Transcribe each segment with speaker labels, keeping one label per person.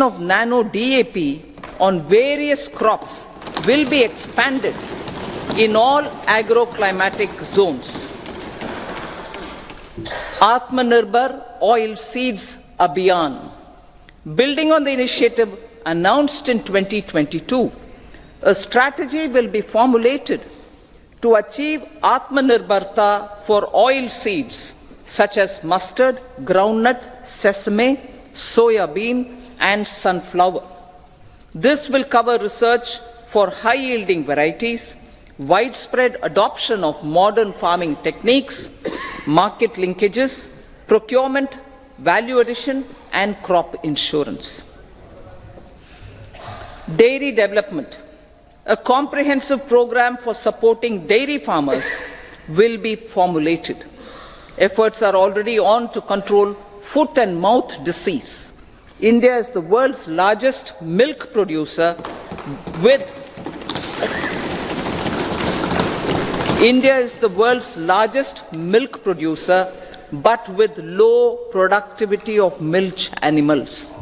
Speaker 1: of nano DAP on various crops will be expanded in all agroclimatic zones. Atmanirbhar Oil Seeds Abhiyan. Building on the initiative announced in 2022, a strategy will be formulated to achieve Atmanirbharta for oil seeds such as mustard, groundnut, sesame, soya bean, and sunflower. This will cover research for high-yielding varieties, widespread adoption of modern farming techniques, market linkages, procurement, value addition, and crop insurance. Dairy development. A comprehensive program for supporting dairy farmers will be formulated. Efforts are already on to control foot and mouth disease. India is the world's largest milk producer with but with low productivity of milch animals.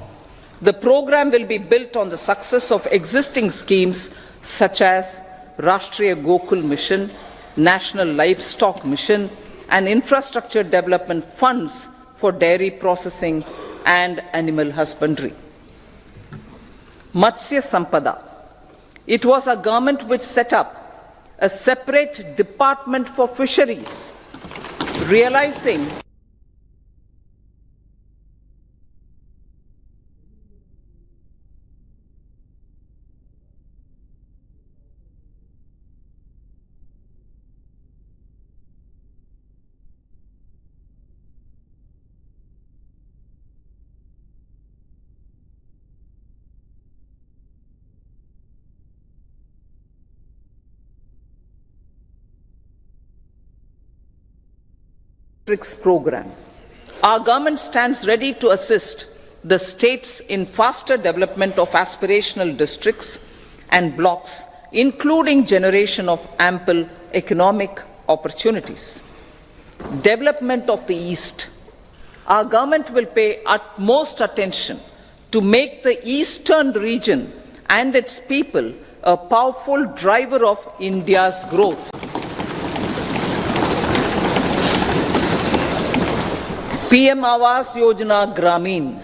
Speaker 1: The program will be built on the success of existing schemes such as Rashtriya Gokul Mission, National Livestock Mission, and infrastructure development funds for dairy processing and animal husbandry. Matsya Sampada. It was a government which set up a separate department for fisheries, realizing program. Our government stands ready to assist the states in faster development of aspirational districts and blocks, including generation of ample economic opportunities. Development of the East. Our government will pay utmost attention to make the eastern region and its people a powerful driver of India's growth. PM Awas Yojana Gramin.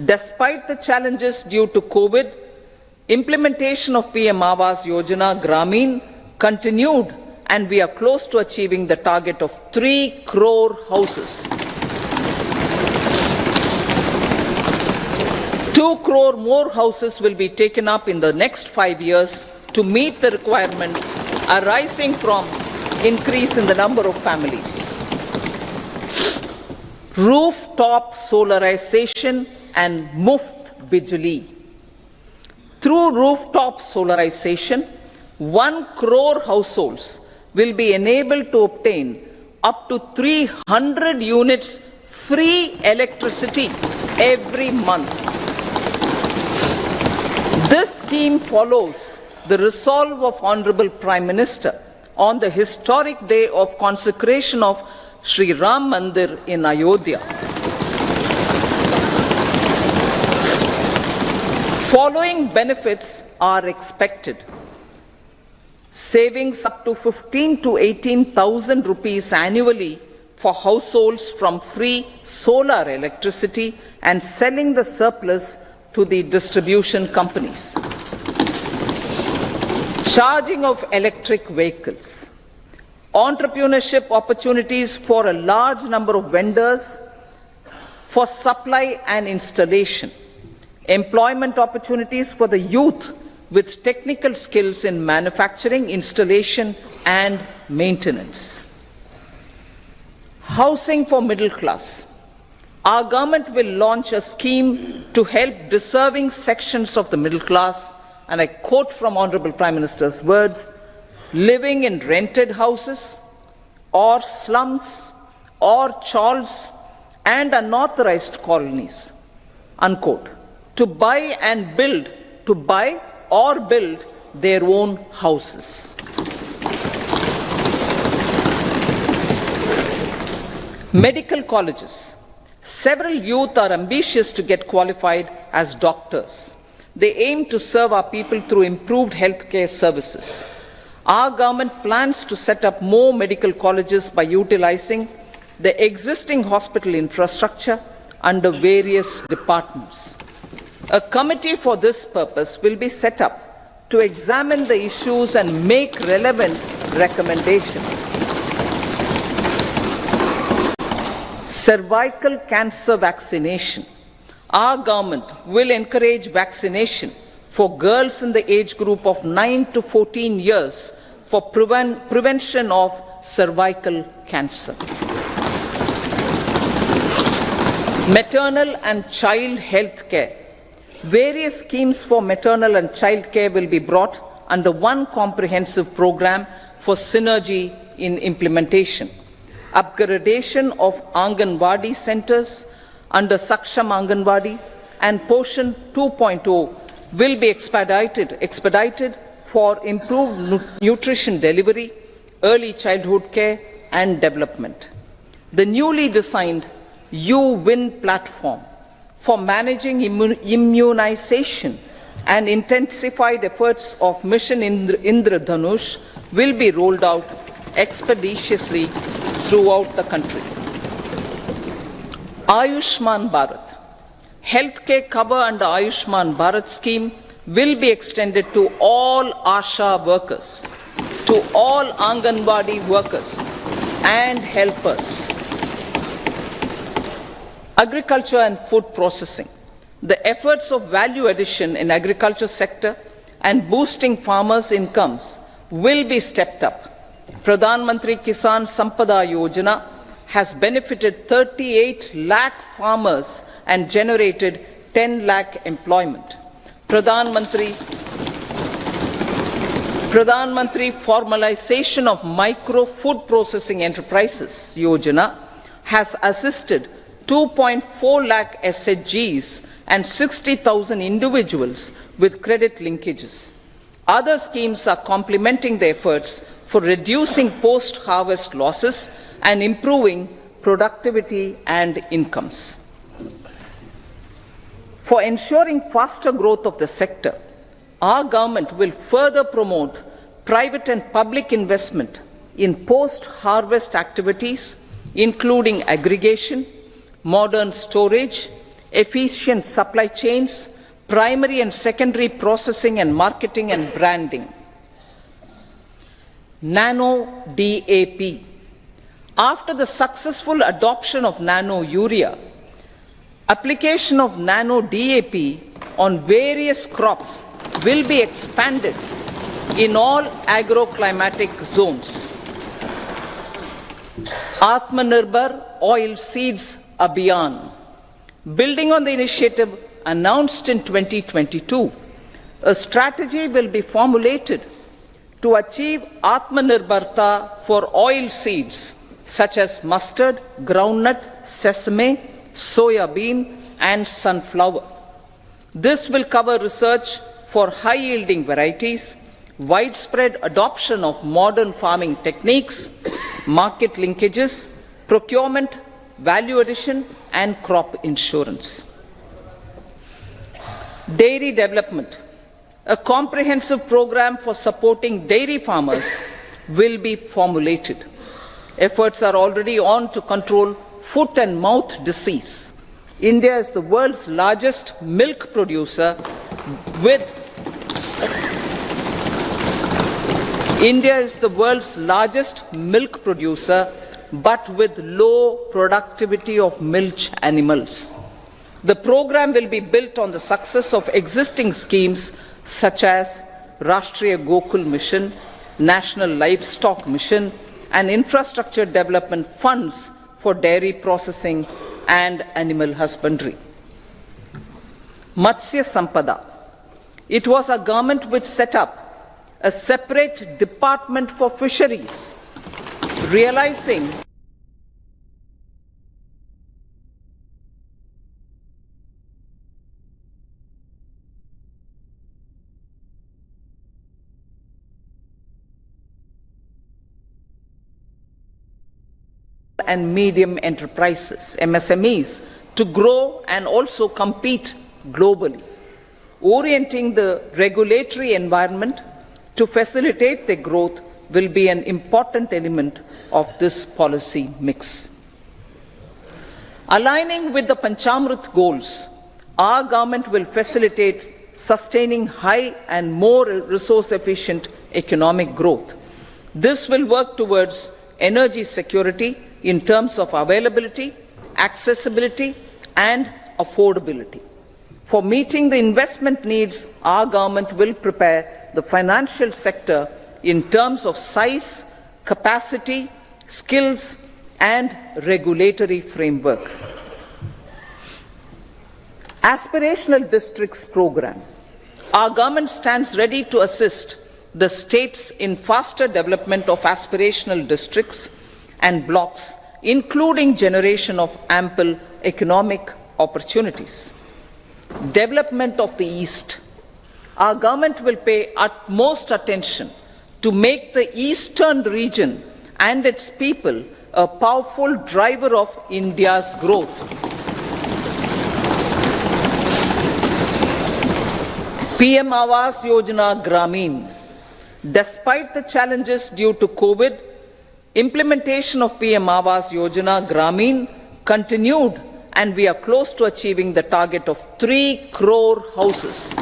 Speaker 1: Despite the challenges due to COVID, implementation of PM Awas Yojana Gramin continued, and we are close to achieving the target of 3 crore houses. 2 crore more houses will be taken up in the next 5 years to meet the requirement arising from increase in the number of families. Rooftop solarization and Muft Bijli. Through rooftop solarization, 1 crore households will be enabled to obtain up to 300 units free electricity every month. This scheme follows the resolve of Honorable Prime Minister on the historic day of consecration of Sri Ram Mandir in Ayodhya. Following benefits are expected. Savings up to 15 to 18,000 rupees annually for households from free solar electricity and selling the surplus to the distribution companies. Charging of electric vehicles. Entrepreneurship opportunities for a large number of vendors for supply and installation. Employment opportunities for the youth with technical skills in manufacturing, installation, and maintenance. Housing for middle class. Our government will launch a scheme to help deserving sections of the middle class, and I quote from Honorable Prime Minister's words, living in rented houses or slums or chawls and unauthorized colonies, unquote, to buy or build their own houses. Medical colleges. Several youth are ambitious to get qualified as doctors. They aim to serve our people through improved healthcare services. Our government plans to set up more medical colleges by utilizing the existing hospital infrastructure under various departments. A committee for this purpose will be set up to examine the issues and make relevant recommendations. Cervical cancer vaccination. Our government will encourage vaccination for girls in the age group of 9 to 14 years for prevention of cervical cancer. Maternal and child health care. Various schemes for maternal and child care will be brought under one comprehensive program for synergy in implementation. Upgradation of Anganwadi centers under Saksham Anganwadi and Poshan 2.0 will be expedited for improved nutrition delivery, early childhood care and development. The newly designed U-Win platform for managing immunization and intensified efforts of Mission Indradhanush will be rolled out expeditiously throughout the country. Ayushman Bharat. Healthcare cover under Ayushman Bharat scheme will be extended to all ASHA workers, to all Anganwadi workers and helpers. Agriculture and food processing. The efforts of value addition in agriculture sector and boosting farmers' incomes will be stepped up. Pradhan Mantri Kisan Sampada Yojana has benefited 38 lakh farmers and generated 10 lakh employment. Pradhan Mantri Formalization of Micro Food Processing Enterprises Yojana has assisted 2.4 lakh SHGs and 60,000 individuals with credit linkages. Other schemes are complementing the efforts for reducing post-harvest losses and improving productivity and incomes. For ensuring faster growth of the sector, our government will further promote private and public investment in post-harvest activities, including aggregation, modern storage, efficient supply chains, primary and secondary processing and marketing and branding. Nano DAP. After the successful adoption of nano urea, application of nano DAP on various crops will be expanded in all agroclimatic zones. Atmanirbhar Oil Seeds Abhiyan. Building on the initiative announced in 2022, a strategy will be formulated to achieve Atmanirbharta for oil seeds such as mustard, groundnut, sesame, soya bean, and sunflower. This will cover research for high-yielding varieties, widespread adoption of modern farming techniques, market linkages, procurement, value addition, and crop insurance. Dairy development. A comprehensive program for supporting dairy farmers will be formulated. Efforts are already on to control foot and mouth disease. India is the world's largest milk producer but with low productivity of milch animals. The program will be built on the success of existing schemes such as Rashtriya Gokul Mission, National Livestock Mission, and infrastructure development funds for dairy processing and animal husbandry. Matsya Sampada. It was a government which set up a separate department for fisheries, realizing and medium enterprises, MSMEs, to grow and also compete globally. Orienting the regulatory environment to facilitate their growth will be an important element of this policy mix. Aligning with the Panchamrit goals, our government will facilitate sustaining high and more resource-efficient economic growth. This will work towards energy security in terms of availability, accessibility, and affordability. For meeting the investment needs, our government will prepare the financial sector in terms of size, capacity, skills, and regulatory framework. Aspirational Districts Program. Our government stands ready to assist the states in faster development of aspirational districts and blocks, including generation of ample economic opportunities. Development of the East. Our government will pay utmost attention to make the eastern region and its people a powerful driver of India's growth. PM Awas Yojana Gramin. Despite the challenges due to COVID, implementation of PM Awas Yojana Gramin continued, and we are close to achieving the target of 3 crore houses.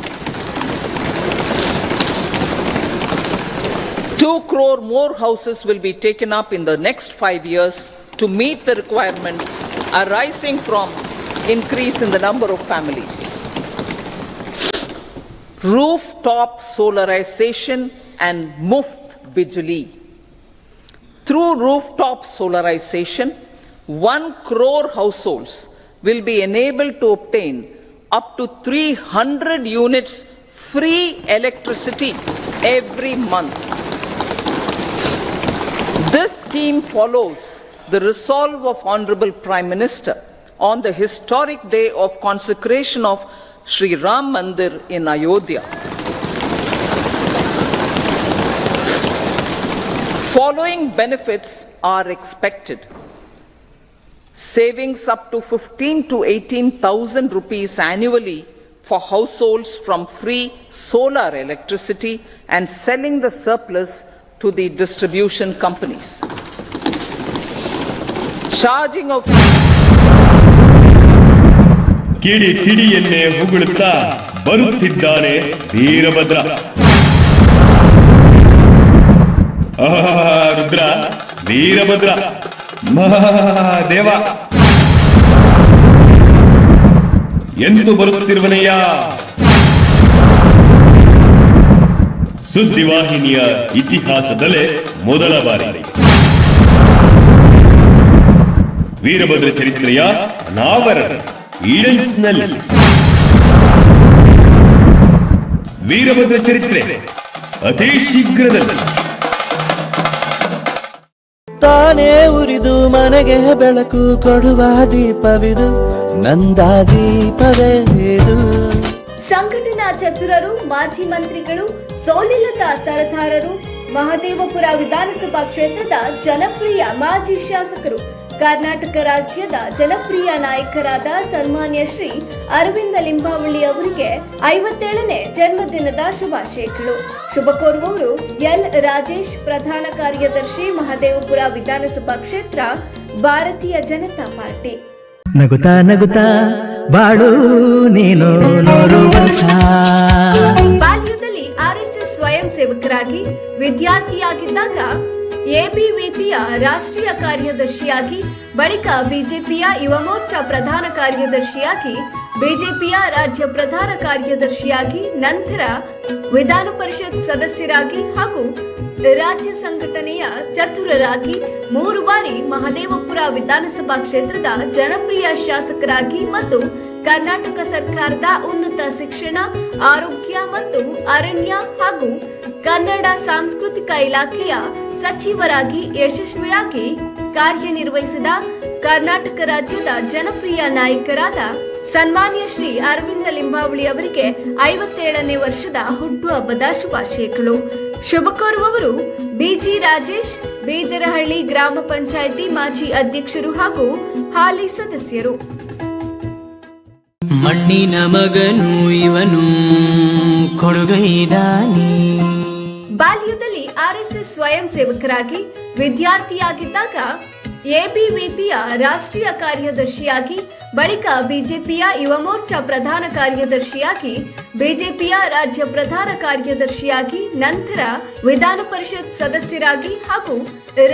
Speaker 1: 2 crore more houses will be taken up in the next 5 years to meet the requirement arising from increase in the number of families. Rooftop solarization and Muft Bijli. Through rooftop solarization, 1 crore households will be enabled to obtain up to 300 units free electricity every month. This scheme follows the resolve of Honorable Prime Minister on the historic day of consecration of Sri Ram Mandir in Ayodhya. Following benefits are expected. Savings up to 15 to 18,000 rupees annually for households from free solar electricity and selling the surplus to the distribution companies. Charging of
Speaker 2: ಕಿಡಿ ಕಿಡಿಯನ್ನೇ ಹೊಗಳುತ್ತಾ ಬರುತ್ತಿದ್ದಾನೆ ವೀರಭದ್ರ. ರುದ್ರ ವೀರಭದ್ರ ಮಹಾದೇವ ಎಂದು ಬರುತ್ತಿರುವನಯ್ಯ. ಸುದ್ದಿವಾಹಿನಿಯ ಇತಿಹಾಸದಲ್ಲೇ ಮೊದಲ ಬಾರಿ ವೀರಭದ್ರ ಚರಿತ್ರೆಯ ಅನಾವರಣ ಈಡನ್ಸ್ನಲ್ಲಿ ವೀರಭದ್ರ ಚರಿತ್ರೆ ಅತಿ ಶೀಘ್ರದಲ್ಲಿ.
Speaker 3: ತಾನೇ ಉರಿದು ಮನೆಗೆ ಬೆಳಕು ಕೊಡುವ ದೀಪವಿದು, ನಂದ ದೀಪವೇ ಇದು.
Speaker 4: ಸಂಘಟನಾ ಚತುರರು, ಮಾಜಿ ಮಂತ್ರಿಗಳು, ಸೋಲಿಲ್ಲದ ಸರದಾರರು, ಮಹದೇವಪುರ ವಿಧಾನಸಭಾ ಕ್ಷೇತ್ರದ ಜನಪ್ರಿಯ ಮಾಜಿ ಶಾಸಕರು, ಕರ್ನಾಟಕ ರಾಜ್ಯದ ಜನಪ್ರಿಯ ನಾಯಕರಾದ ಸನ್ಮಾನ್ಯ ಶ್ರೀ ಅರವಿಂದ ಲಿಂಬಾವಳಿ ಅವರಿಗೆ 57ನೇ ಜನ್ಮದಿನದ ಶುಭಾಶಯಗಳು. ಶುಭ ಕೋರುವವರು ಎಲ್ ರಾಜೇಶ್, ಪ್ರಧಾನ ಕಾರ್ಯದರ್ಶಿ, ಮಹದೇವಪುರ ವಿಧಾನಸಭಾ ಕ್ಷೇತ್ರ, ಭಾರತೀಯ ಜನತಾ ಪಾರ್ಟಿ.
Speaker 5: ನಗುತ್ತಾ ನಗುತ್ತಾ ಬಾಳು ನೀನು ನೋರು ವರ್ಷ.
Speaker 4: ಬಾಲ್ಯದಲ್ಲಿ RSS ಸ್ವಯಂ ಸೇವಕರಾಗಿ, ವಿದ್ಯಾರ್ಥಿಯಾಗಿದ್ದಾಗ ಎಬಿವಿಪಿಯ ರಾಷ್ಟ್ರೀಯ ಕಾರ್ಯದರ್ಶಿಯಾಗಿ, ಬಳಿಕ ಬಿಜೆಪಿಯ ಯುವ ಮೋರ್ಚಾ ಪ್ರಧಾನ ಕಾರ್ಯದರ್ಶಿಯಾಗಿ, ಬಿಜೆಪಿಯ ರಾಜ್ಯ ಪ್ರಧಾನ ಕಾರ್ಯದರ್ಶಿಯಾಗಿ, ನಂತರ ವಿಧಾನ ಪರಿಷತ್ ಸದಸ್ಯರಾಗಿ ಹಾಗೂ ರಾಜ್ಯ ಸಂಘಟನೆಯ ಚತುರರಾಗಿ 3 ಬಾರಿ ಮಹದೇವಪುರ ವಿಧಾನಸಭಾ ಕ್ಷೇತ್ರದ ಜನಪ್ರಿಯ ಶಾಸಕರಾಗಿ ಮತ್ತು ಕರ್ನಾಟಕ ಸರ್ಕಾರದ ಉನ್ನತ ಶಿಕ್ಷಣ, ಆರೋಗ್ಯ ಮತ್ತು ಅರಣ್ಯ ಹಾಗೂ ಕನ್ನಡ ಸಾಂಸ್ಕೃತಿಕ ಇಲಾಖೆಯ ಸಚಿವರಾಗಿ ಯಶಸ್ವಿಯಾಗಿ ಕಾರ್ಯನಿರ್ವಹಿಸಿದ ಕರ್ನಾಟಕ ರಾಜ್ಯದ ಜನಪ್ರಿಯ ನಾಯಕರಾದ ಸನ್ಮಾನ್ಯ ಶ್ರೀ ಅರವಿಂದ ಲಿಂಬಾವಳಿ ಅವರಿಗೆ 57ನೇ ವರ್ಷದ ಹುಟ್ಟುಹಬ್ಬದ ಶುಭಾಶಯಗಳು. ಶುಭ ಕೋರುವವರು ಬಿಜಿ ರಾಜೇಶ್, ಬೀದರಹಳ್ಳಿ ಗ್ರಾಮ ಪಂಚಾಯಿತಿ ಮಾಜಿ ಅಧ್ಯಕ್ಷರು ಹಾಗೂ ಹಾಲಿ ಸದಸ್ಯರು.
Speaker 6: ಮಣ್ಣಿನ ಮಗನು ಇವನು ಕೊಡುಗೈದಾನಿ.
Speaker 4: ಬಾಲ್ಯದಲ್ಲಿ ಆರ್ಎಸ್ಎಸ್ ಸ್ವಯಂ ಸೇವಕರಾಗಿ ವಿದ್ಯಾರ್ಥಿಯಾಗಿದ್ದಾಗ ಎಬಿವಿಪಿಯ ರಾಷ್ಟ್ರೀಯ ಕಾರ್ಯದರ್ಶಿಯಾಗಿ, ಬಳಿಕ ಬಿಜೆಪಿಯ ಯುವ ಮೋರ್ಚಾ ಪ್ರಧಾನ ಕಾರ್ಯದರ್ಶಿಯಾಗಿ, ಬಿಜೆಪಿಯ ರಾಜ್ಯ ಪ್ರಧಾನ ಕಾರ್ಯದರ್ಶಿಯಾಗಿ, ನಂತರ ವಿಧಾನ ಪರಿಷತ್ ಸದಸ್ಯರಾಗಿ ಹಾಗೂ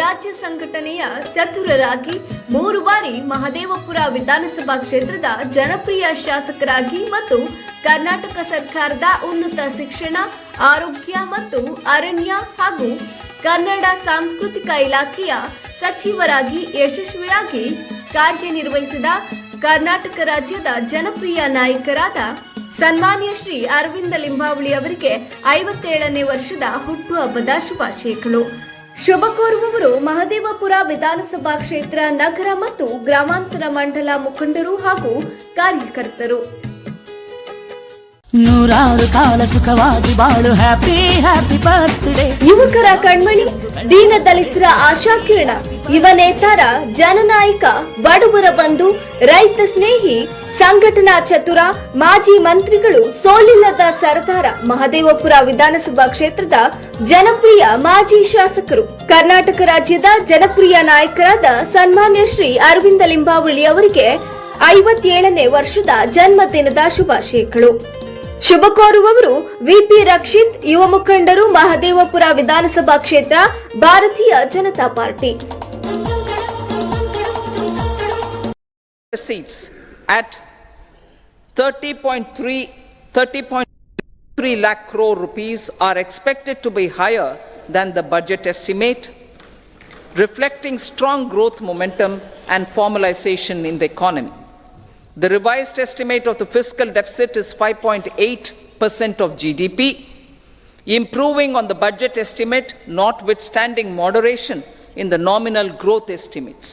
Speaker 4: ರಾಜ್ಯ ಸಂಘಟನೆಯ ಚತುರರಾಗಿ 3 ಬಾರಿ ಮಹದೇವಪುರ ವಿಧಾನಸಭಾ ಕ್ಷೇತ್ರದ ಜನಪ್ರಿಯ ಶಾಸಕರಾಗಿ ಮತ್ತು ಕರ್ನಾಟಕ ಸರ್ಕಾರದ ಉನ್ನತ ಶಿಕ್ಷಣ, ಆರೋಗ್ಯ ಮತ್ತು ಅರಣ್ಯ ಹಾಗೂ ಕನ್ನಡ ಸಾಂಸ್ಕೃತಿಕ ಇಲಾಖೆಯ ಸಚಿವರಾಗಿ ಯಶಸ್ವಿಯಾಗಿ ಕಾರ್ಯನಿರ್ವಹಿಸಿದ ಕರ್ನಾಟಕ ರಾಜ್ಯದ ಜನಪ್ರಿಯ ನಾಯಕರಾದ ಸನ್ಮಾನ್ಯ ಶ್ರೀ ಅರವಿಂದ ಲಿಂಬಾವಳಿ ಅವರಿಗೆ 57ನೇ ವರ್ಷದ ಹುಟ್ಟುಹಬ್ಬದ ಶುಭಾಶಯಗಳು. ಶುಭ ಕೋರುವವರು ಮಹದೇವಪುರ ವಿಧಾನಸಭಾ ಕ್ಷೇತ್ರ ನಗರ ಮತ್ತು ಗ್ರಾಮಾಂತರ ಮಂಡಲ ಮುಖಂಡರು ಹಾಗೂ ಕಾರ್ಯಕರ್ತರು.
Speaker 5: ನೂರಾರು ಕಾಲ ಸುಖವಾಗಿ ಬಾಳು, ಹ್ಯಾಪಿ ಹ್ಯಾಪಿ ಬರ್ತ್ಡೇ.
Speaker 4: ಯುವಕರ ಕಣ್ಮಣಿ, ದೀನ ದಲಿತರ ಆಶಾಕಿರಣ, ಯುವ ನೇತಾರ, ಜನನಾಯಕ, ಬಡವರ ಬಂಧು, ರೈತ ಸ್ನೇಹಿ, ಸಂಘಟನಾ ಚತುರ, ಮಾಜಿ ಮಂತ್ರಿಗಳು, ಸೋಲಿಲ್ಲದ ಸರ್ದಾರ, ಮಹದೇವಪುರ ವಿಧಾನಸಭಾ ಕ್ಷೇತ್ರದ ಜನಪ್ರಿಯ ಮಾಜಿ ಶಾಸಕರು, ಕರ್ನಾಟಕ ರಾಜ್ಯದ ಜನಪ್ರಿಯ ನಾಯಕರಾದ ಸನ್ಮಾನ್ಯ ಶ್ರೀ ಅರವಿಂದ ಲಿಂಬಾವಳಿ ಅವರಿಗೆ 57ನೇ ವರ್ಷದ ಜನ್ಮದಿನದ ಶುಭಾಶಯಗಳು. ಶುಭ ಕೋರುವವರು ವಿಪಿ ರಕ್ಷಿತ್, ಯುವ ಮುಖಂಡರು, ಮಹದೇವಪುರ ವಿಧಾನಸಭಾ ಕ್ಷೇತ್ರ, ಭಾರತೀಯ Janata party.
Speaker 1: Seats at 30.3 lakh crore rupees are expected to be higher than the budget estimate, reflecting strong growth momentum and formalization in the economy. The revised estimate of the fiscal deficit is 5.8% of GDP, improving on the budget estimate notwithstanding moderation in the nominal growth estimates.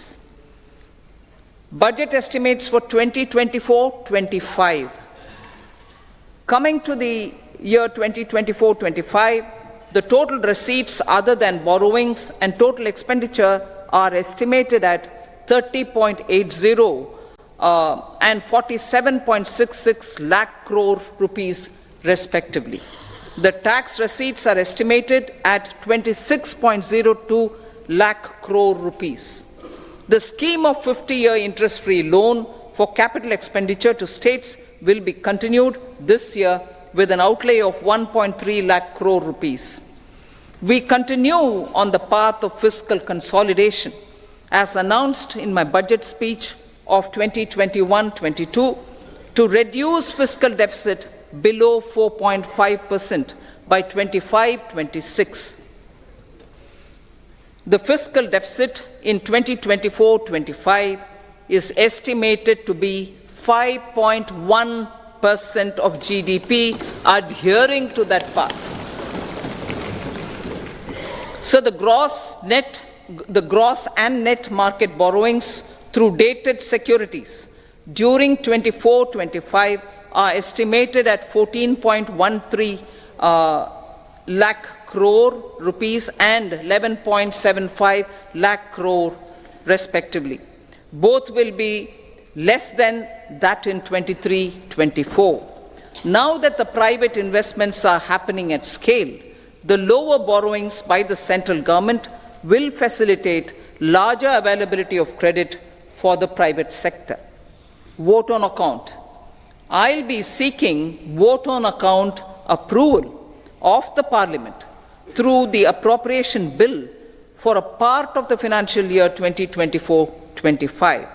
Speaker 1: Budget estimates for 2024-25. Coming to the year 2024-25, the total receipts other than borrowings and total expenditure are estimated at 30.80 and 47.66 lakh crore rupees respectively. The tax receipts are estimated at 26.02 lakh crore rupees. The scheme of 50-year interest-free loan for capital expenditure to states will be continued this year with an outlay of 1.3 lakh crore rupees. We continue on the path of fiscal consolidation as announced in my budget speech of 2021-22 to reduce fiscal deficit below 4.5% by 25-26. The fiscal deficit in 2024-25 is estimated to be 5.1% of GDP, adhering to that path. So the gross and net market borrowings through dated securities during 24-25 are estimated at 14.13 lakh crore rupees and 11.75 lakh crore respectively. Both will be less than that in 23-24. Now that the private investments are happening at scale, the lower borrowings by the central government will facilitate larger availability of credit for the private sector. Vote on account. I'll be seeking vote on account approval of the Parliament through the appropriation bill for a part of the financial year 2024-25.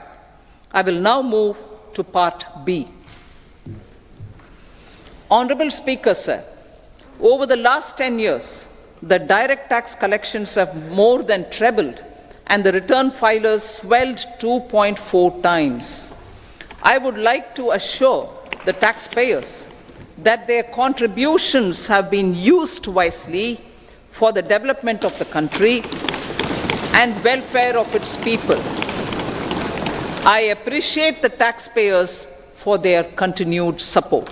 Speaker 1: I will now move to part B. Honorable Speaker, sir, over the last 10 years, the direct tax collections have more than trebled and the return filers swelled 2.4 times. I would like to assure the taxpayers that their contributions have been used wisely for the development of the country and welfare of its people. I appreciate the taxpayers for their continued support.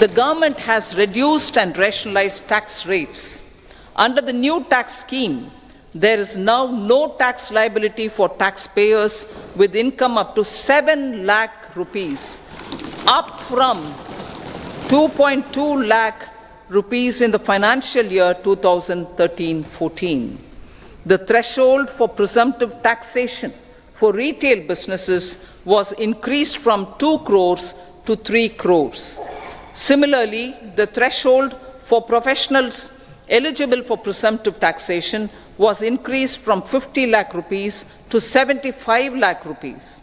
Speaker 1: The government has reduced and rationalized tax rates Under the new tax scheme, there is now no tax liability for taxpayers with income up to 7 lakh rupees, up from 2.2 lakh rupees in the financial year 2013-14. The threshold for presumptive taxation for retail businesses was increased from 2 crores to 3 crores. Similarly, the threshold for professionals eligible for presumptive taxation was increased from 50 lakh rupees to 75 lakh rupees.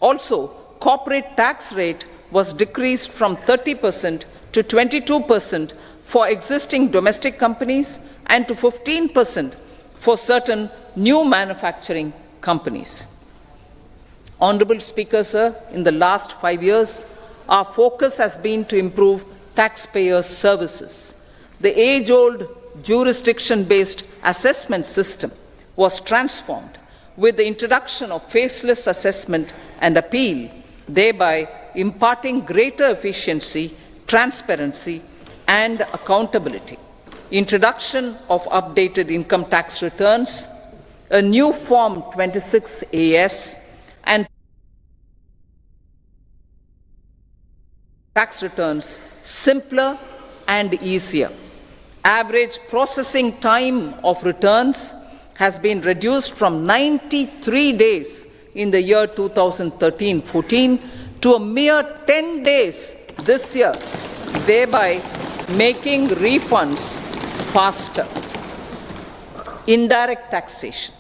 Speaker 1: Also, corporate tax rate was decreased from 30% to 22% for existing domestic companies and to 15% for certain new manufacturing companies. Honorable Speaker, sir, in the last 5 years, our focus has been to improve taxpayer services. The age-old jurisdiction-based assessment system was transformed with the introduction of faceless assessment and appeal, thereby imparting greater efficiency, transparency, and accountability. Introduction of updated income tax returns, a new Form 26AS, and tax returns simpler and easier. Average processing time of returns has been reduced from 93 days in the year 2013-14 to a mere 10 days this year, thereby making refunds faster. Indirect taxation.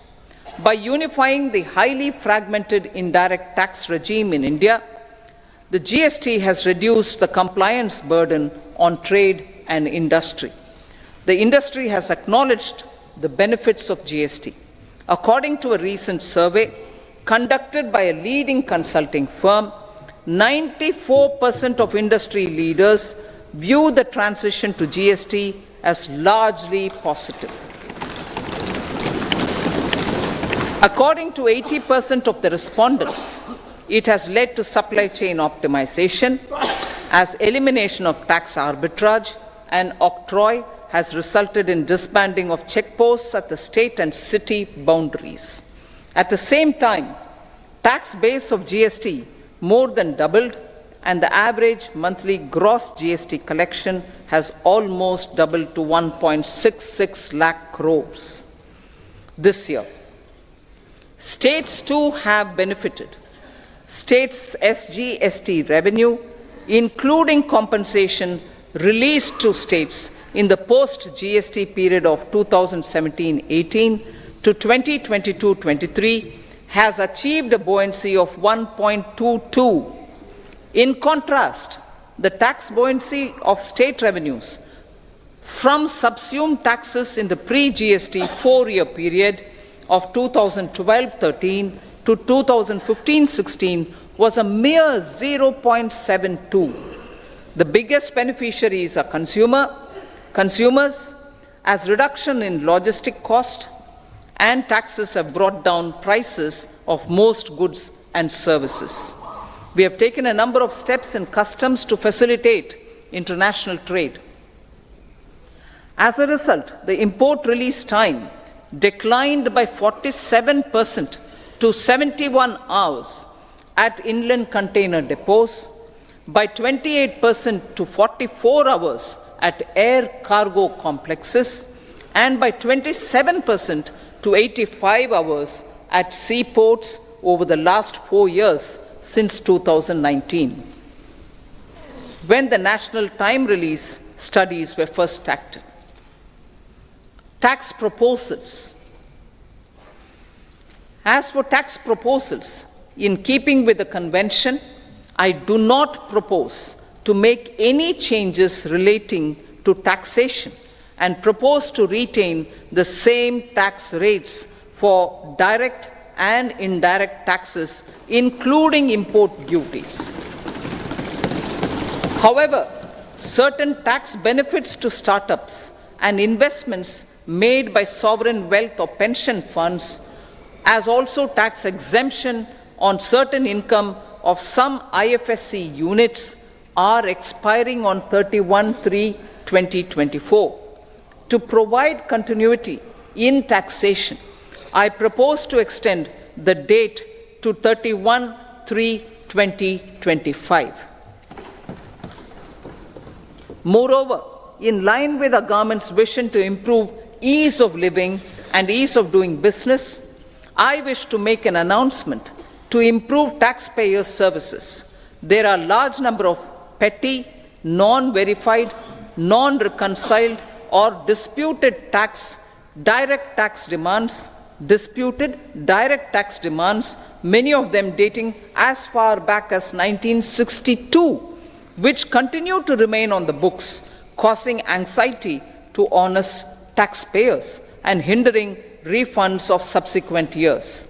Speaker 1: By unifying the highly fragmented indirect tax regime in India, the GST has reduced the compliance burden on trade and industry. The industry has acknowledged the benefits of GST. According to a recent survey conducted by a leading consulting firm, 94% of industry leaders view the transition to GST as largely positive. According to 80% of the respondents, it has led to supply chain optimization, as elimination of tax arbitrage and octroi has resulted in disbanding of checkposts at the state and city boundaries. At the same time, tax base of GST more than doubled, and the average monthly gross GST collection has almost doubled to 1.66 lakh crores this year. States too have benefited. States' SGST revenue, including compensation released to states in the post-GST period of 2017-18 to 2022-23, has achieved a buoyancy of 1.22. In contrast, the tax buoyancy of state revenues from subsumed taxes in the pre-GST 4-year period of 2012-13 to 2015-16 was a mere 0.72. The biggest beneficiaries are consumers, as reduction in logistic cost and taxes have brought down prices of most goods and services. We have taken a number of steps in customs to facilitate international trade. As a result, the import release time declined by 47% to 71 hours at inland container depots, by 28% to 44 hours at air cargo complexes, and by 27% to 85 hours at seaports over the last 4 years since 2019, when the national time release studies were first started. Tax proposals. As for tax proposals, in keeping with the convention, I do not propose to make any changes relating to taxation and propose to retain the same tax rates for direct and indirect taxes, including import duties. However, certain tax benefits to startups and investments made by sovereign wealth or pension funds, as also tax exemption on certain income of some IFSC units, are expiring on 31/3/2024. To provide continuity in taxation, I propose to extend the date to 31/3/2025. Moreover, in line with our government's vision to improve ease of living and ease of doing business, I wish to make an announcement to improve taxpayers' services. There are a large number of petty, non-verified, non-reconciled or disputed direct tax demands, many of them dating as far back as 1962, which continue to remain on the books, causing anxiety to honest taxpayers and hindering refunds of subsequent years.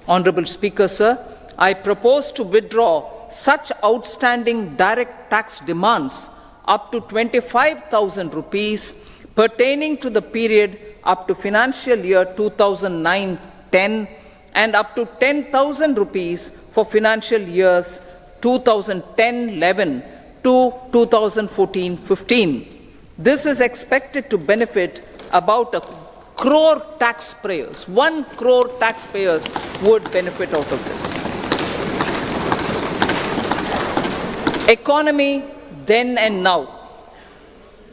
Speaker 1: Honorable Speaker, sir, I propose to withdraw such outstanding direct tax demands up to 25,000 rupees pertaining to the period up to financial year 2009-10 and up to 10,000 rupees for financial years 2010-11 to 2014-15. This is expected to benefit about 1 crore taxpayers. 1 crore taxpayers would benefit out of this. Economy then and now.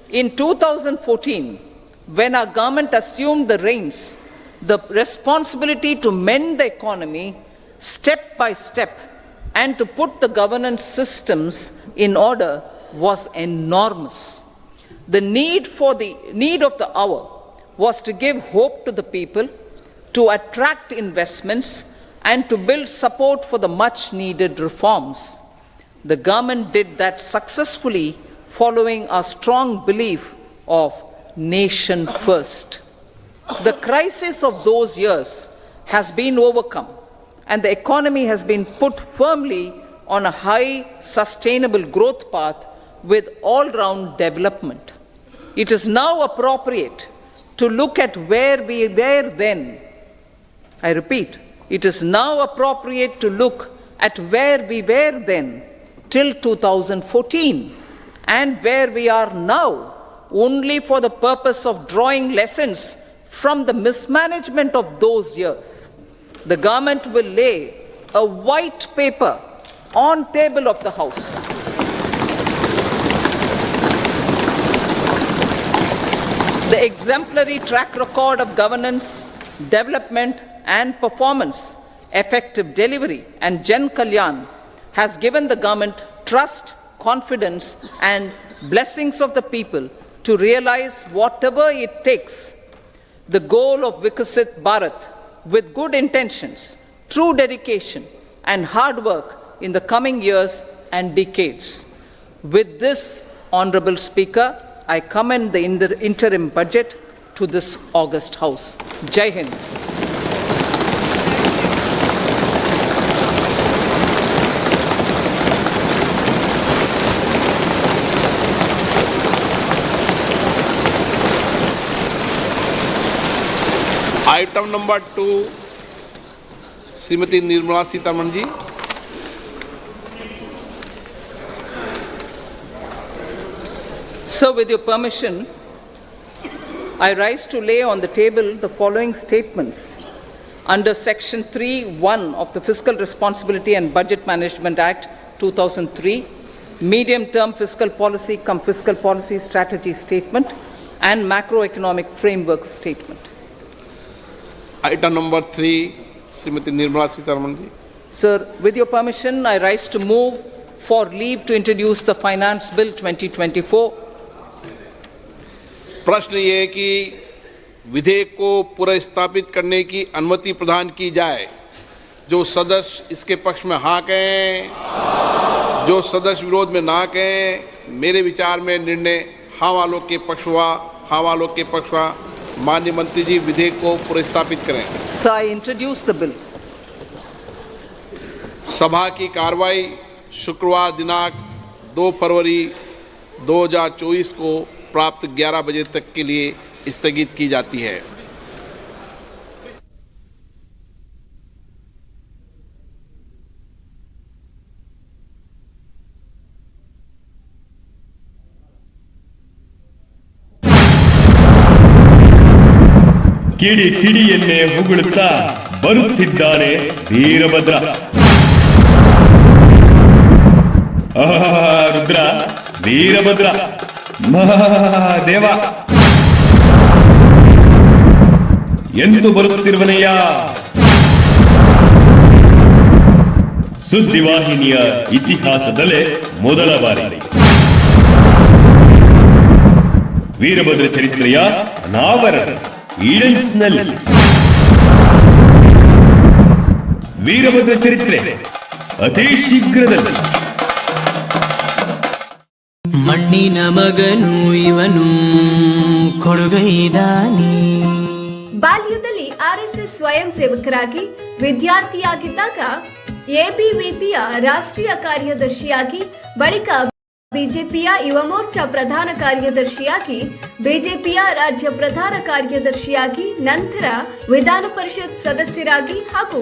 Speaker 1: In 2014, when our government assumed the reins, the responsibility to mend the economy step by step and to put the governance systems in order was enormous. The need of the hour was to give hope to the people, to attract investments, and to build support for the much needed reforms. The government did that successfully, following our strong belief of nation first. The crisis of those years has been overcome, and the economy has been put firmly on a high, sustainable growth path with all-round development. It is now appropriate to look at where we were then. I repeat, it is now appropriate to look at where we were then till 2014 and where we are now, only for the purpose of drawing lessons from the mismanagement of those years. The government will lay a white paper on table of the House. The exemplary track record of governance, development and performance, effective delivery and Jan Kalyan has given the government trust, confidence and blessings of the people to realize whatever it takes, the goal of Vikasit Bharat, with good intentions, true dedication and hard work in the coming years and decades. With this, Honorable Speaker, I commend the interim budget to this august House. Jai Hind.
Speaker 7: Item number 2 Shrimati Nirmala Sitharaman ji.
Speaker 1: So, with your permission, I rise to lay on the table the following statements under Section 3(1) of the Fiscal Responsibility and Budget Management Act 2003, Medium-Term Fiscal Policy cum Fiscal Policy Strategy Statement and Macroeconomic Framework Statement.
Speaker 7: Item number 3 Shrimati Nirmala Sitharaman ji.
Speaker 1: Sir, with your permission, I rise to move for leave to introduce the Finance Bill 2024.
Speaker 7: प्रश्न ये है कि विधेयक को पुनर्स्थापित करने की अनुमति प्रदान की जाए। जो सदस्य इसके पक्ष में हाँ कहें, जो सदस्य विरोध में ना कहें, मेरे विचार में निर्णय हाँ वालों के पक्ष हुआ, हाँ वालों के पक्ष हुआ। माननीय मंत्री जी विधेयक को पुनर्स्थापित करें।
Speaker 1: So I introduce the bill.
Speaker 7: सभा की कार्रवाई शुक्रवार दिनांक 2 फरवरी 2024 को प्राप्त 11 बजे तक के लिए स्थगित की जाती है।
Speaker 2: ಕಿಡಿ ಕಿಡಿಯನ್ನೇ ಹೊಗಳುತ್ತಾ ಬರುತ್ತಿದ್ದಾನೆ ವೀರಭದ್ರ. ರುದ್ರ, ವೀರಭದ್ರ, ಮಹಾದೇವ ಎಂದು ಬರುತ್ತಿರುವನೆಯ ಸುದ್ದಿವಾಹಿನಿಯ ಇತಿಹಾಸದಲ್ಲೇ ಮೊದಲ ಬಾರಿ ವೀರಭದ್ರ ಚರಿತ್ರೆಯ ಅನಾವರಣ ಈಡೆನ್ಸ್ನಲ್ಲಿ. ವೀರಭದ್ರ ಚರಿತ್ರೆ ಅತಿ ಶೀಘ್ರದಲ್ಲಿ.
Speaker 6: ಮಣ್ಣಿನ ಮಗನು ಇವನು ಕೊಡುಗೈದಾನಿ.
Speaker 4: ಬಾಲ್ಯದಲ್ಲಿ ಆರ್ಎಸ್ಎಸ್ ಸ್ವಯಂ ಸೇವಕರಾಗಿ ವಿದ್ಯಾರ್ಥಿಯಾಗಿದ್ದಾಗ ಎಬಿವಿಪಿಯ ರಾಷ್ಟ್ರೀಯ ಕಾರ್ಯದರ್ಶಿಯಾಗಿ, ಬಳಿಕ ಬಿಜೆಪಿಯ ಯುವ ಮೋರ್ಚಾ ಪ್ರಧಾನ ಕಾರ್ಯದರ್ಶಿಯಾಗಿ, ಬಿಜೆಪಿಯ ರಾಜ್ಯ ಪ್ರಧಾನ ಕಾರ್ಯದರ್ಶಿಯಾಗಿ, ನಂತರ ವಿಧಾನ ಪರಿಷತ್ ಸದಸ್ಯರಾಗಿ ಹಾಗೂ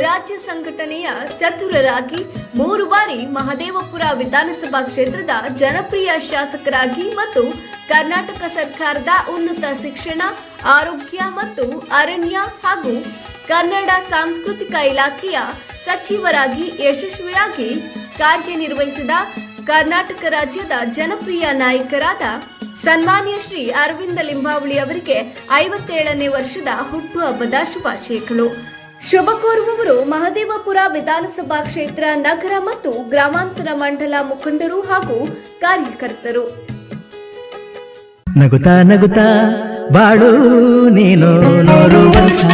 Speaker 4: ರಾಜ್ಯ ಸಂಘಟನೆಯ ಚತುರರಾಗಿ 3 ಬಾರಿ ಮಹದೇವಪುರ ವಿಧಾನಸಭಾ ಕ್ಷೇತ್ರದ ಜನಪ್ರಿಯ ಶಾಸಕರಾಗಿ ಮತ್ತು ಕರ್ನಾಟಕ ಸರ್ಕಾರದ ಉನ್ನತ ಶಿಕ್ಷಣ, ಆರೋಗ್ಯ ಮತ್ತು ಅರಣ್ಯ ಹಾಗೂ ಕನ್ನಡ ಸಾಂಸ್ಕೃತಿಕ ಇಲಾಖೆಯ ಸಚಿವರಾಗಿ ಯಶಸ್ವಿಯಾಗಿ ಕಾರ್ಯನಿರ್ವಹಿಸಿದ ಕರ್ನಾಟಕ ರಾಜ್ಯದ ಜನಪ್ರಿಯ ನಾಯಕರಾದ ಸನ್ಮಾನ್ಯ ಶ್ರೀ ಅರವಿಂದ ಲಿಂಬಾವಳಿ ಅವರಿಗೆ 57ನೇ ವರ್ಷದ ಹುಟ್ಟುಹಬ್ಬದ ಶುಭಾಶಯಗಳು. ಶುಭ ಕೋರುವವರು ಮಹದೇವಪುರ ವಿಧಾನಸಭಾ ಕ್ಷೇತ್ರ ನಗರ ಮತ್ತು ಗ್ರಾಮಾಂತರ ಮಂಡಲ ಮುಖಂಡರು ಹಾಗೂ ಕಾರ್ಯಕರ್ತರು.
Speaker 5: ನಗುತ್ತಾ ನಗುತ್ತಾ ಬಾಳು ನೀನು ನೂರು ವರ್ಷ.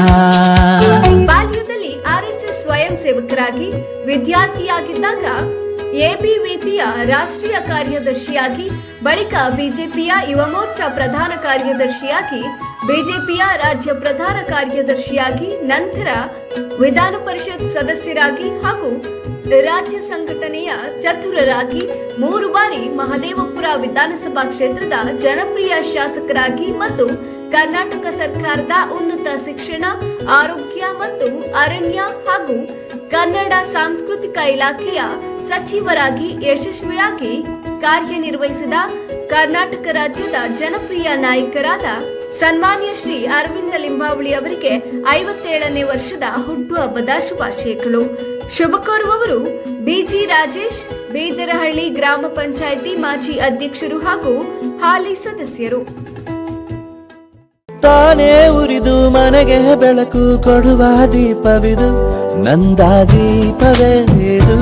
Speaker 4: ಬಾಲ್ಯದಲ್ಲಿ ಆರ್ಎಸ್ಎಸ್ ಸ್ವಯಂ ಸೇವಕರಾಗಿ ವಿದ್ಯಾರ್ಥಿಯಾಗಿದ್ದಾಗ ಎಬಿವಿಪಿಯ ರಾಷ್ಟ್ರೀಯ ಕಾರ್ಯದರ್ಶಿಯಾಗಿ, ಬಳಿಕ ಬಿಜೆಪಿಯ ಯುವ ಮೋರ್ಚಾ ಪ್ರಧಾನ ಕಾರ್ಯದರ್ಶಿಯಾಗಿ, ಬಿಜೆಪಿಯ ರಾಜ್ಯ ಪ್ರಧಾನ ಕಾರ್ಯದರ್ಶಿಯಾಗಿ, ನಂತರ ವಿಧಾನ ಪರಿಷತ್ ಸದಸ್ಯರಾಗಿ ಹಾಗೂ ರಾಜ್ಯ ಸಂಘಟನೆಯ ಚತುರರಾಗಿ 3 ಬಾರಿ ಮಹದೇವಪುರ ವಿಧಾನಸಭಾ ಕ್ಷೇತ್ರದ ಜನಪ್ರಿಯ ಶಾಸಕರಾಗಿ ಮತ್ತು ಕರ್ನಾಟಕ ಸರ್ಕಾರದ ಉನ್ನತ ಶಿಕ್ಷಣ, ಆರೋಗ್ಯ ಮತ್ತು ಅರಣ್ಯ ಹಾಗೂ ಕನ್ನಡ ಸಾಂಸ್ಕೃತಿಕ ಇಲಾಖೆಯ ಸಚಿವರಾಗಿ ಯಶಸ್ವಿಯಾಗಿ ಕಾರ್ಯನಿರ್ವಹಿಸಿದ ಕರ್ನಾಟಕ ರಾಜ್ಯದ ಜನಪ್ರಿಯ ನಾಯಕರಾದ ಸನ್ಮಾನ್ಯ ಶ್ರೀ ಅರವಿಂದ ಲಿಂಬಾವಳಿ ಅವರಿಗೆ 57ನೇ ವರ್ಷದ ಹುಟ್ಟುಹಬ್ಬದ ಶುಭಾಶಯಗಳು. ಶುಭ ಕೋರುವವರು ಬಿಜಿ ರಾಜೇಶ್, ಬೀದರಹಳ್ಳಿ ಗ್ರಾಮ ಪಂಚಾಯಿತಿ ಮಾಜಿ ಅಧ್ಯಕ್ಷರು ಹಾಗೂ ಹಾಲಿ ಸದಸ್ಯರು.
Speaker 3: ತಾನೇ ಉರಿದು ಮನೆಗೆ ಬೆಳಕು ಕೊಡುವ ದೀಪವಿದು, ನಂದ ದೀಪವೇ ಇದು.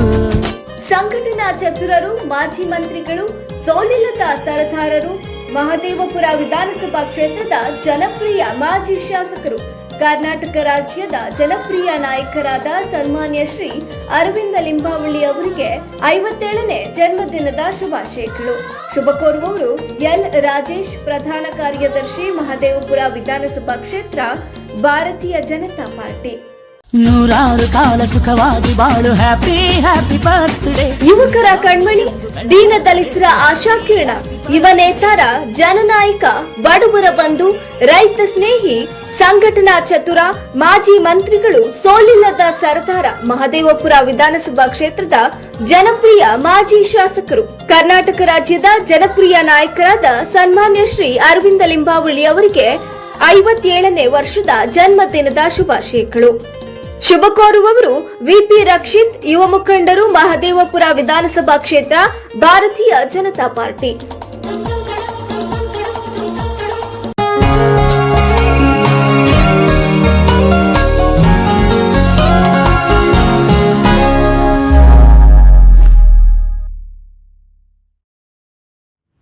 Speaker 4: ಸಂಘಟನಾ ಚತುರರು, ಮಾಜಿ ಮಂತ್ರಿಗಳು, ಸೋಲಿಲ್ಲದ ಸರದಾರರು, ಮಹದೇವಪುರ ವಿಧಾನಸಭಾ ಕ್ಷೇತ್ರದ ಜನಪ್ರಿಯ ಮಾಜಿ ಶಾಸಕರು, ಕರ್ನಾಟಕ ರಾಜ್ಯದ ಜನಪ್ರಿಯ ನಾಯಕರಾದ ಸನ್ಮಾನ್ಯ ಶ್ರೀ ಅರವಿಂದ ಲಿಂಬಾವಳಿ ಅವರಿಗೆ 57ನೇ ಜನ್ಮದಿನದ ಶುಭಾಶಯಗಳು. ಶುಭ ಕೋರುವವರು ಎಲ್ ರಾಜೇಶ್, ಪ್ರಧಾನ ಕಾರ್ಯದರ್ಶಿ, ಮಹದೇವಪುರ ವಿಧಾನಸಭಾ ಕ್ಷೇತ್ರ, ಭಾರತೀಯ ಜನತಾ ಪಾರ್ಟಿ.
Speaker 5: ನೂರಾರು ಕಾಲ ಸುಖವಾಗಿ ಬಾಳು, ಹ್ಯಾಪಿ ಹ್ಯಾಪಿ ಬರ್ತ್ಡೇ.
Speaker 4: ಯುವಕರ ಕಣ್ಮಣಿ, ದೀನ ದಲಿತರ ಆಶಾಕಿರಣ, ಯುವ ನೇತಾರ, ಜನನಾಯಕ, ಬಡವರ ಬಂಧು, ರೈತ ಸ್ನೇಹಿ, ಸಂಘಟನಾ ಚತುರ, ಮಾಜಿ ಮಂತ್ರಿಗಳು, ಸೋಲಿಲ್ಲದ ಸರದಾರ, ಮಹದೇವಪುರ ವಿಧಾನಸಭಾ ಕ್ಷೇತ್ರದ ಜನಪ್ರಿಯ ಮಾಜಿ ಶಾಸಕರು, ಕರ್ನಾಟಕ ರಾಜ್ಯದ ಜನಪ್ರಿಯ ನಾಯಕರಾದ ಸನ್ಮಾನ್ಯ ಶ್ರೀ ಅರವಿಂದ ಲಿಂಬಾವಳಿ ಅವರಿಗೆ 57ನೇ ವರ್ಷದ ಜನ್ಮದಿನದ ಶುಭಾಶಯಗಳು. ಶುಭ ಕೋರುವವರು ವಿಪಿ ರಕ್ಷಿತ್, ಯುವ ಮುಖಂಡರು, ಮಹದೇವಪುರ ವಿಧಾನಸಭಾ ಕ್ಷೇತ್ರ, ಭಾರತೀಯ ಜನತಾ ಪಾರ್ಟಿ.